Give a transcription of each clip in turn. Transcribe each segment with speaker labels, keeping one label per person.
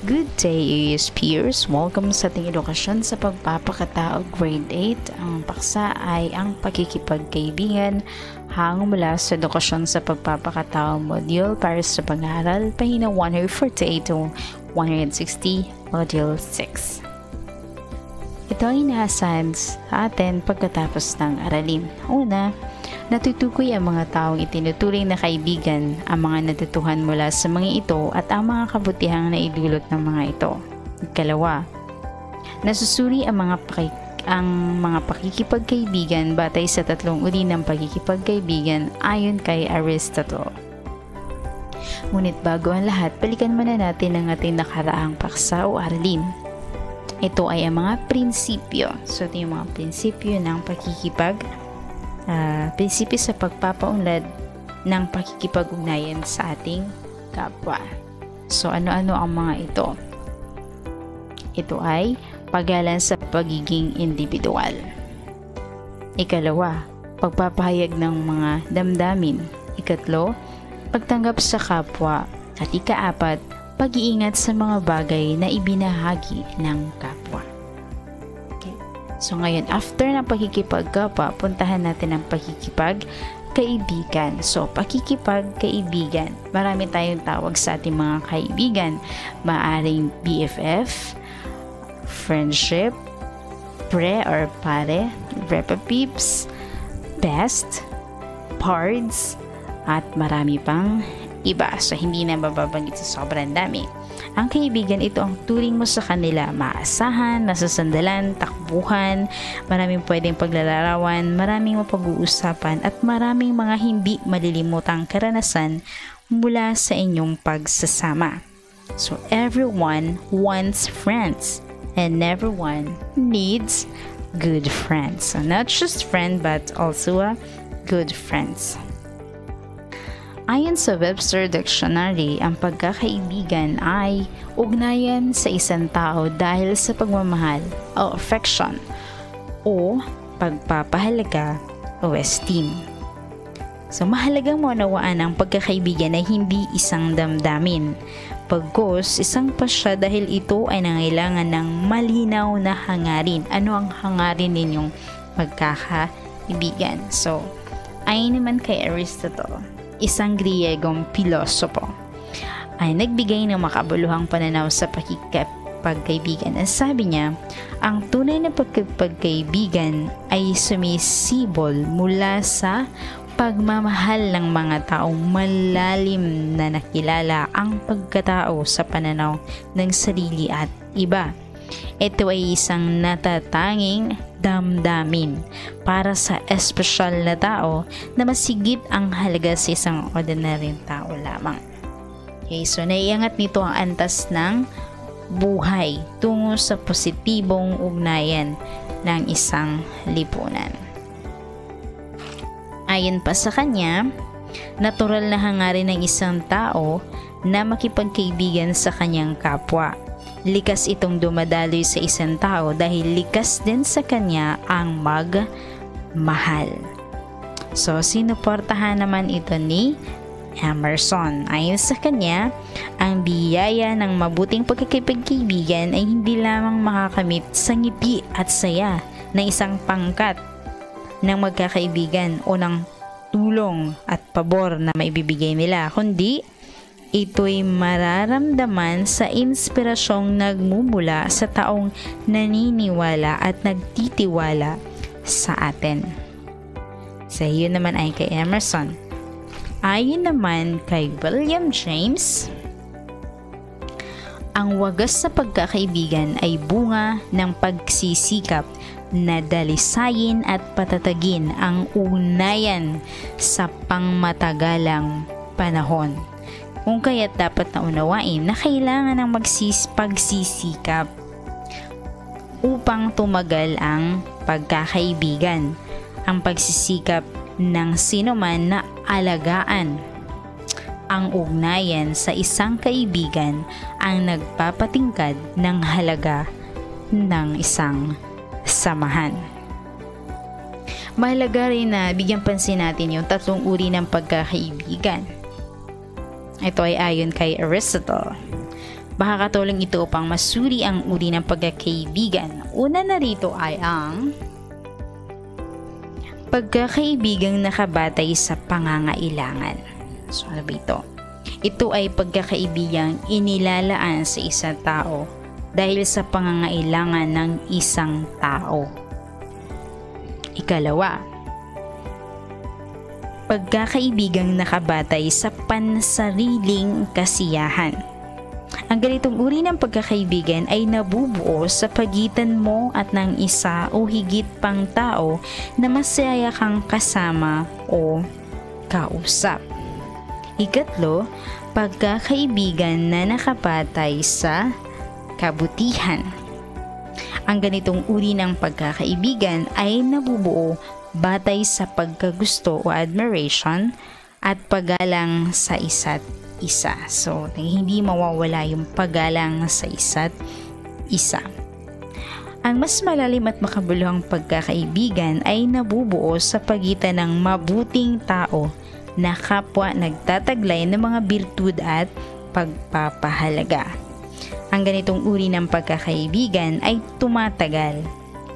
Speaker 1: Good day, AS peers! Welcome sa ating edukasyon sa pagpapakatao grade 8. Ang paksa ay ang pakikipagkaibigan hango mula sa edukasyon sa pagpapakatao module para sa pag-aaral pahina 148 to 160 module 6. Ito ay inaasahan sa atin pagkatapos ng aralin. Una, natutukoy ang mga taong itinuturing na kaibigan, ang mga natutuhan mula sa mga ito at ang mga kabutihang naidulot ng mga ito. Ikalawa, nasusuri ang mga pakikipagkaibigan batay sa tatlong uri ng pakikipagkaibigan ayon kay Aristotle. Ngunit bago ang lahat, balikan muna natin ang ating nakaraang paksa o aralin. Ito ay ang mga prinsipyo. So, ito yung mga prinsipyo ng prinsipyo sa pagpapaunlad ng pakikipag-ugnayan sa ating kapwa. So, ano-ano ang mga ito? Ito ay paggalang sa pagiging individual. Ikalawa, pagpapahayag ng mga damdamin. Ikatlo, pagtanggap sa kapwa. At ikaapat, pag-iingat sa mga bagay na ibinahagi ng kapwa. Okay. So ngayon, after ng pakikipagkapwa, puntahan natin ang pakikipagkaibigan. So, pakikipagkaibigan, marami tayong tawag sa ating mga kaibigan. Maaring BFF, friendship, pre or pare, repa peeps, best, pards, at marami pang iba. So, hindi na mababanggit sa sobrang dami. Ang kaibigan, ito ang turing mo sa kanila. Maasahan, nasasandalan, takbuhan, maraming pwedeng paglalarawan, maraming mapag-uusapan, at maraming mga hindi malilimutang karanasan mula sa inyong pagsasama. So, everyone wants friends, and everyone needs good friends. So, not just friend, but also good friends. Ayon sa Webster Dictionary, ang pagkakaibigan ay ugnayan sa isang tao dahil sa pagmamahal o affection o pagpapahalaga o esteem. So, mahalagang maunawaan ang pagkakaibigan ay hindi isang damdamin. Pagkos, isang pasya dahil ito ay nangailangan ng malinaw na hangarin. Ano ang hangarin ninyong pagkakaibigan? So, ayon naman kay Aristotle, isang Griyegong pilosopo, ay nagbigay ng makabuluhang pananaw sa pakikipagkaibigan. Ang sabi niya, ang tunay na pagkikipagkaibigan ay sumisibol mula sa pagmamahal ng mga taong malalim na nakilala ang pagkatao sa pananaw ng sarili at iba. Ito ay isang natatanging damdamin para sa espesyal na tao na masigit ang halaga sa isang ordinaryong tao lamang. Okay, so naiangat nito ang antas ng buhay tungo sa positibong ugnayan ng isang lipunan. Ayon pa sa kanya, natural na hangarin ng isang tao na makipagkaibigan sa kanyang kapwa. Likas itong dumadaloy sa isang tao dahil likas din sa kanya ang magmahal. So, sinuportahan naman ito ni Emerson. Ayon sa kanya, ang biyaya ng mabuting pagkikipagkaibigan ay hindi lamang makakamit sa ngiti at saya ng isang pangkat ng magkakaibigan o ng tulong at pabor na maibibigay nila, kundi ito'y mararamdaman sa inspirasyong nagmumula sa taong naniniwala at nagtitiwala sa atin. So, yun naman ay kay Emerson. Ayon naman kay William James, ang wagas sa pagkakaibigan ay bunga ng pagsisikap na dalisayin at patatagin ang ugnayan sa pangmatagalang panahon. Kung kaya't dapat na unawain na kailangan ng pagsisikap upang tumagal ang pagkakaibigan. Ang pagsisikap ng sinuman na alagaan ang ugnayan sa isang kaibigan ang nagpapatingkad ng halaga ng isang samahan. Mahalaga rin na bigyan pansin natin yung tatlong uri ng pagkakaibigan. Ito ay ayon kay Aristotle. Makakatulong ito upang masuri ang uri ng pagkakaibigan. Una na rito ay ang pagkakaibigang nakabatay sa pangangailangan. So ano ba ito? Ito ay pagkakaibigang inilalaan sa isang tao dahil sa pangangailangan ng isang tao. Ikalawa, pagkakaibigang nakabatay sa pansariling kasiyahan. Ang ganitong uri ng pagkakaibigan ay nabubuo sa pagitan mo at ng isa o higit pang tao na masaya kang kasama o kausap. Ikatlo, pagkakaibigan na nakabatay sa kabutihan. Ang ganitong uri ng pagkakaibigan ay nabubuo batay sa pagkagusto o admiration at paggalang sa isa't isa. So, hindi mawawala yung paggalang sa isa't isa. Ang mas malalim at makabuluhang pagkakaibigan ay nabubuo sa pagitan ng mabuting tao na kapwa nagtataglay ng mga birtud at pagpapahalaga. Ang ganitong uri ng pagkakaibigan ay tumatagal,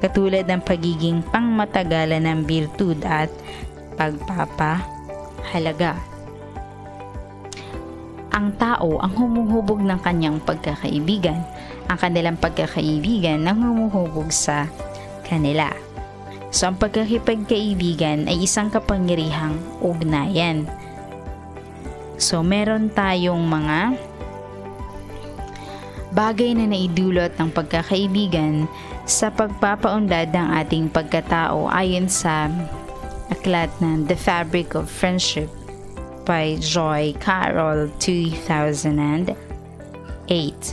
Speaker 1: katulad ng pagiging pangmatagalan ng birtud at pagpapahalaga. Ang tao ang humuhubog ng kanyang pagkakaibigan. Ang kanilang pagkakaibigan ang humuhubog sa kanila. So, ang pagkakipagkaibigan ay isang kapangyarihang ugnayan. So, meron tayong mga bagay na naidulot ng pagkakaibigan sa pagpapaunlad ng ating pagkatao ayon sa aklat ng The Fabric of Friendship by Joy Carol 2008.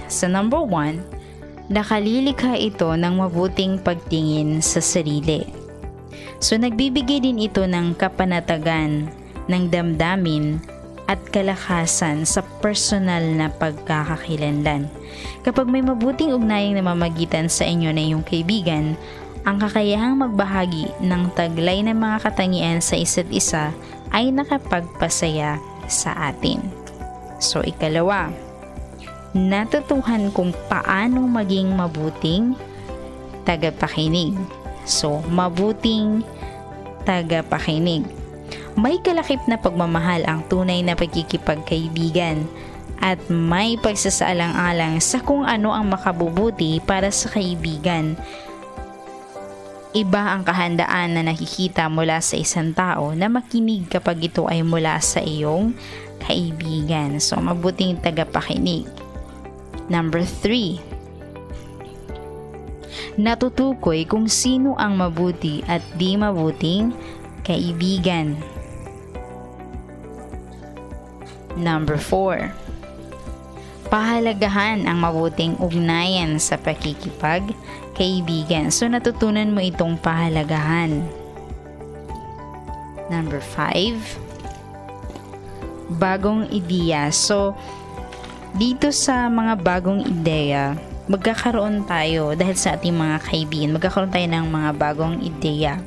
Speaker 1: So, number 1, nakalilikha ito ng mabuting pagtingin sa sarili. So, nagbibigay din ito ng kapanatagan ng damdamin at kalakasan sa personal na pagkakakilanlan. Kapag may mabuting ugnayang namamagitan sa inyo na iyong kaibigan, ang kakayahang magbahagi ng taglay ng mga katangian sa isa't isa ay nakapagpasaya sa atin. So, ikalawa, natutuhan kung paano maging mabuting tagapakinig. So, mabuting tagapakinig. May kalakip na pagmamahal ang tunay na pagkikipagkaibigan at may pagsasaalang-alang sa kung ano ang makabubuti para sa kaibigan. Iba ang kahandaan na nakikita mula sa isang tao na makinig kapag ito ay mula sa iyong kaibigan. So, mabuting tagapakinig. Number 3, natutukoy kung sino ang mabuti at di mabuting kaibigan. Number 4, pahalagahan ang mabuting ugnayan sa pakikipagkaibigan. So, natutunan mo itong pahalagahan. Number 5, bagong ideya. So, dito sa mga bagong ideya, magkakaroon tayo dahil sa ating mga kaibigan, magkakaroon tayo ng mga bagong ideya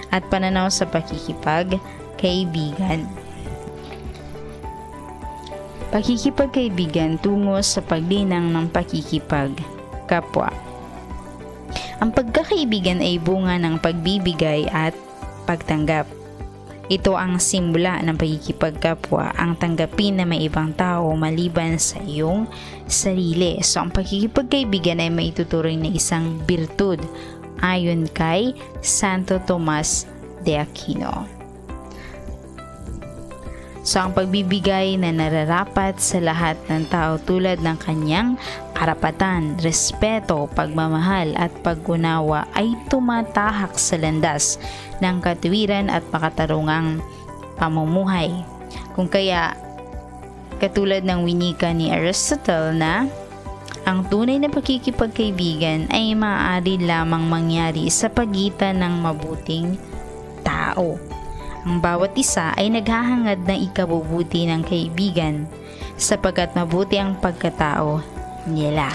Speaker 1: at pananaw sa pakikipagkaibigan. Pakikipagkaibigan tungo sa paglinang ng pakikipagkapwa. Ang pagkakaibigan ay bunga ng pagbibigay at pagtanggap. Ito ang simula ng pagkikipagkapwa, ang tanggapin na may ibang tao maliban sa iyong sarili. So, ang pagkikipagkaibigan ay maituturing na isang birtud ayon kay Santo Tomas de Aquino. So, ang pagbibigay na nararapat sa lahat ng tao tulad ng kanyang karapatan, respeto, pagmamahal at pag-unawa ay tumatahak sa landas ng katuwiran at makatarungang pamumuhay. Kung kaya, katulad ng winika ni Aristotle na ang tunay na pakikipagkaibigan ay maaari lamang mangyari sa pagitan ng mabuting tao. Ang bawat isa ay naghahangad ng ikabubuti ng kaibigan sapagkat mabuti ang pagkatao nila.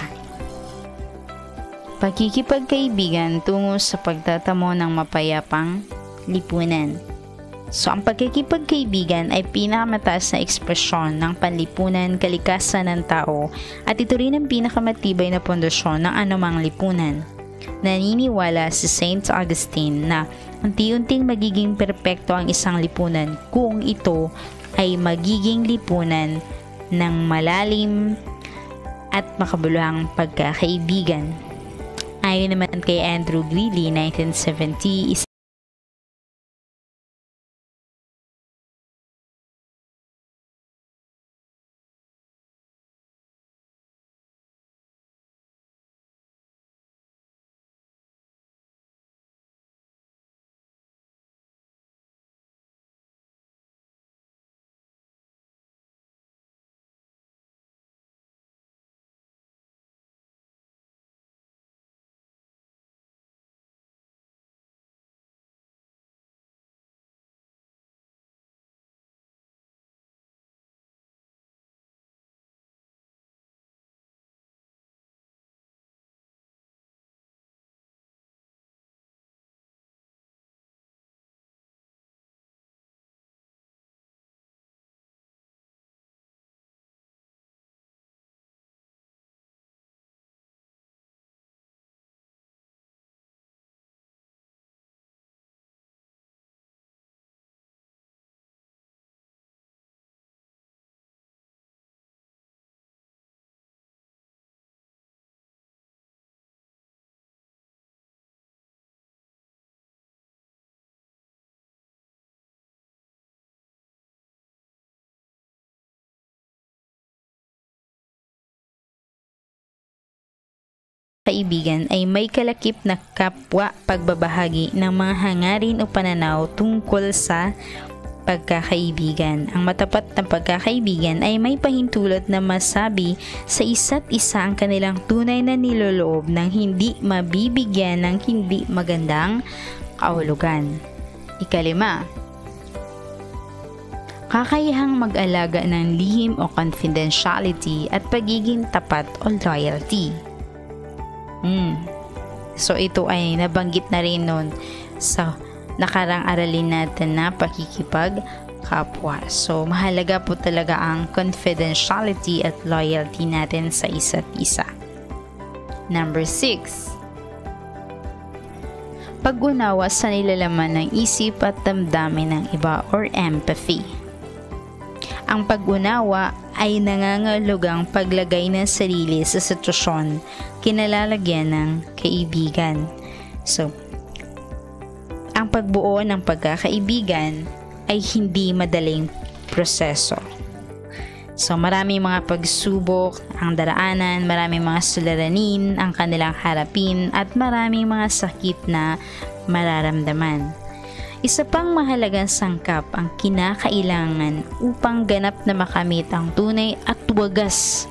Speaker 1: Pakikipagkaibigan tungo sa pagtatamo ng mapayapang lipunan. So, ang pagkikipagkaibigan ay pinakamataas na ekspresyon ng panlipunan, kalikasan ng tao at ito rin ang pinakamatibay na pundasyon ng anumang lipunan. Naniniwala si Saint Augustine na unti-unting magiging perpekto ang isang lipunan kung ito ay magiging lipunan ng malalim at makabuluhang pagkakaibigan. Ayon naman kay Andrew Greeley, 1970, kaibigan ay may kalakip na kapwa pagbabahagi ng mga hangarin o pananaw tungkol sa pagkakaibigan. Ang matapat na pagkakaibigan ay may pahintulot na masabi sa isa't isa ang kanilang tunay na niloloob ng hindi mabibigyan ng hindi magandang kahulugan. 5. Kakayahang mag-alaga ng lihim o confidentiality at pagiging tapat o loyalty. So ito ay nabanggit na rin nun sa nakarang aralin natin na pakikipagkapwa. So mahalaga po talaga ang confidentiality at loyalty natin sa isa't isa. Number 6. Pag-unawa sa nilalaman ng isip at damdamin ng iba or empathy. Ang pag-unawa ay nangangahulugang paglagay ng sarili sa sitwasyon kinalalagyan ng kaibigan. So, ang pagbuo ng pagkakaibigan ay hindi madaling proseso. So, maraming mga pagsubok ang daraanan, maraming mga suliranin ang kanilang harapin, at maraming mga sakit na mararamdaman. Isa pang mahalagang sangkap ang kinakailangan upang ganap na makamit ang tunay at wagas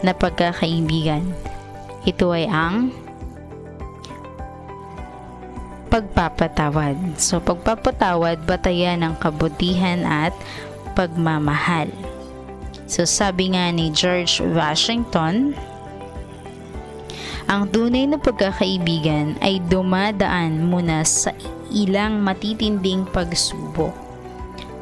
Speaker 1: na pagkakaibigan. Ito ay ang pagpapatawad. So, pagpapatawad, batayan ng kabutihan at pagmamahal. So, sabi nga ni George Washington, ang tunay na pagkakaibigan ay dumadaan muna sa ilang matitinding pagsubok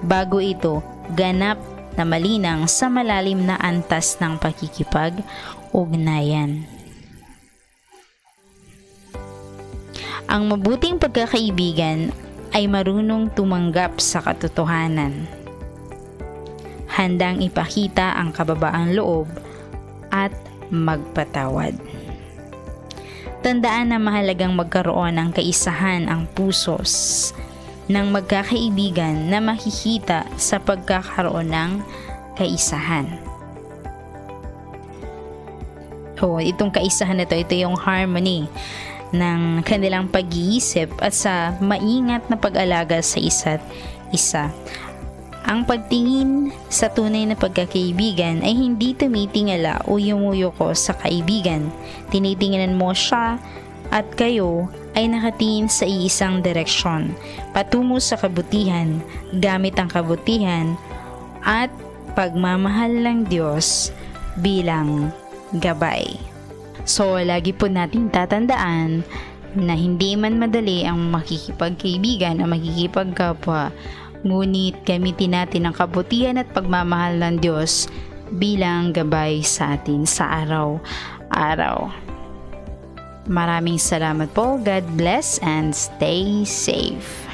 Speaker 1: bago ito ganap na malinang sa malalim na antas ng pakikipag-ugnayan. Ang mabuting pagkakaibigan ay marunong tumanggap sa katotohanan, handang ipakita ang kababaang loob at magpatawad. Tandaan na mahalagang magkaroon ng kaisahan ang pusos ng magkakaibigan na makikita sa pagkakaroon ng kaisahan. Itong kaisahan na ito yung harmony ng kanilang pag-iisip at sa maingat na pag-alaga sa isa't isa. Ang pagtingin sa tunay na pagkakaibigan ay hindi tumitingala o yumuyuko sa kaibigan. Tinitingnan mo siya at kayo ay nakatingin sa iisang direksyon, patungo sa kabutihan, gamit ang kabutihan at pagmamahal ng Diyos bilang gabay. So, lagi po nating tatandaan na hindi man madali ang makikipagkaibigan o makikipagkapwa, ngunit gamitin natin ang kabutihan at pagmamahal ng Diyos bilang gabay sa atin sa araw-araw. Maraming salamat po. God bless and stay safe.